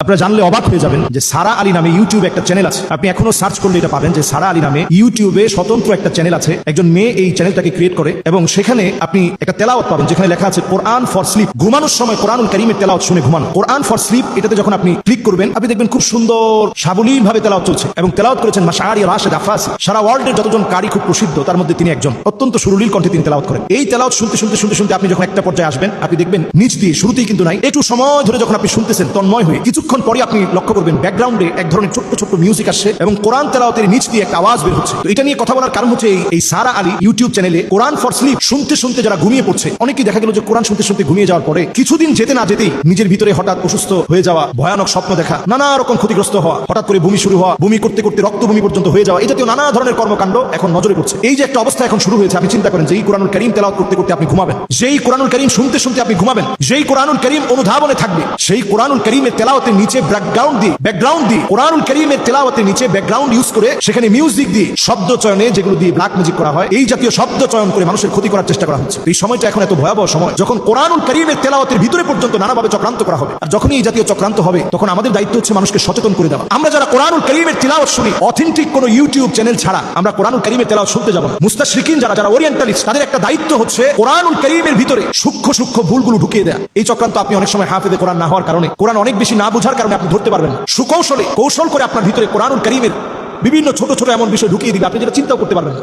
আপনারা জানলে অবাক হয়ে যাবেন যে সারা আলী নামে ইউটিউবে একটা চ্যানেল আছে। আপনি এখনো সার্চ করলে এটা পাবেন যে সারা আলী নামে ইউটিউবে স্বতন্ত্র একটা চ্যানেল আছে। একজন মেয়ে এই চ্যানেলটাকে ক্রিয়েট করে এবং সেখানে আপনি একটা তেলাওয়াত পাবেন যেখানে লেখা আছে কোরআন ফর স্লিপ। ঘুমানোর সময় কোরআনুল কারীমের তেলাওয়াত শুনে ঘুমানো। কোরআন ফর স্লিপ এটাতে যখন আপনি ক্লিক করবেন আপনি দেখবেন খুব সুন্দর সাবলীল ভাবে তেলাওয়াত চলছে এবং তেলাওয়াত করেছেন মাশআরি রাশেদ আফাসি। সারা ওয়ার্ল্ডের যতজন কারি খুব প্রসিদ্ধ তার মধ্যে তিনি একজন। অত্যন্ত সুরলীল কণ্ঠে তিনি তেলাওয়াত করেন। এই তেলাওয়াত শুনতে শুনতে শুনতে শুনতে আপনি যখন একটা পর্যায়ে আসবেন আপনি দেখবেন নিচ দিয়ে শুরুতেই কিন্তু নাই, একটু সময় ধরে যখন আপনি শুনতেছেন তন্ময় হয়ে কিছুক্ষণ পরে আপনি লক্ষ্য করবেন ব্যাকগ্রাউন্ডে এক ধরনের ছোট্ট ছোট্ট মিউজিক আসছে এবং কোরআন তেলাওয়াতের নিচ দিয়ে একটা আওয়াজ বের হচ্ছে। তো এটা নিয়ে কথা বলার কারণ হচ্ছে এই সারা আলী ইউটিউব চ্যানেলে কোরআন ফর স্লিপ শুনতে শুনতে যারা ঘুমিয়ে পড়ছে, অনেকেই দেখা গেল যে কোরআন শুনতে শুনতে ঘুমিয়ে যাওয়ার পরে কিছুদিন যেতে না যেতেই নিজের ভিতরে হঠাৎ অসুস্থ হয়ে যাওয়া, ভয়ানক স্বপ্ন দেখা, নানা রকম ক্ষতিগ্রস্ত হওয়া, হঠাৎ করে বমি শুরু হওয়া, বমি করতে করতে রক্ত বমি পর্যন্ত হয়ে যাওয়া, এই জাতীয় নানা ধরনের কর্মকাণ্ড এখন নজরে পড়ছে। এই যে একটা অবস্থা এখন শুরু হয়েছে, আপনি চিন্তা করেন যে এই কোরআনুল কারীম তেলাওয়াত করতে করতে আপনি ঘুমাবেন, যেই কোরআনুল কারীম শুনতে শুনতে আপনি ঘুমাবেন, যেই কোরআনুল কারীম অনুধাবনে থাকবে, সেই কোরআনুল কারীমের তেলাওয়াতের নিচে ব্যাকগ্রাউন্ড দিয়ে কোরআনুল কারীমের তেলাওয়াতের নিচে ব্যাকগ্রাউন্ড ইউজ করে সেখানে মিউজিক দিয়ে শব্দ চয়নে যেগুলো দিয়ে ব্ল্যাক ম্যাজিক করা হয়, এই জাতীয় শব্দ চয়ন করে মানুষের ক্ষতি করার চেষ্টা করা হচ্ছে। এই সময়টা এখন এত ভয়াবহ সময় যখন কোরআনুল কারীমের তেলাওয়াতের ভিতরে পর্যন্ত নানাভাবে চক্রান্ত করা হবে। আর যখনই এই জাতীয় চক্রান্ত হবে তখন আমাদের দায়িত্ব হচ্ছে মানুষকে সচেতন করে দেওয়া। আমরা যারা কোরআনুল কারীমের তেলাওয়াত শুনি অথেন্টিক কোনো ইউটিউব চ্যানেল ছাড়া আমরা কোরআনুল কারীমের তেলাওয়াত শুনতে যাব না। মুস্তাশরিকিন যারা ওরিয়েন্টালিস্ট তাদের একটা দায়িত্ব হচ্ছে কোরআনুল কারীমের ভিতরে সূক্ষ্ম সূক্ষ্ম ভুলগুলো ঢুকিয়ে দেয়া। এই চক্রান্ত আপনি অনেক সময় হাফেজে কোরআন না হওয়ার কারণে, কোরআন অনেক বেশি না বোঝার কারণে আপনি ধরতে পারবেন না। কৌশল করে আপনার ভিতরে কোরআনুল কারীমের বিভিন্ন ছোট ছোট এমন বিষয় ঢুকিয়ে দিবে আপনি যেটা চিন্তাও করতে পারবেন না।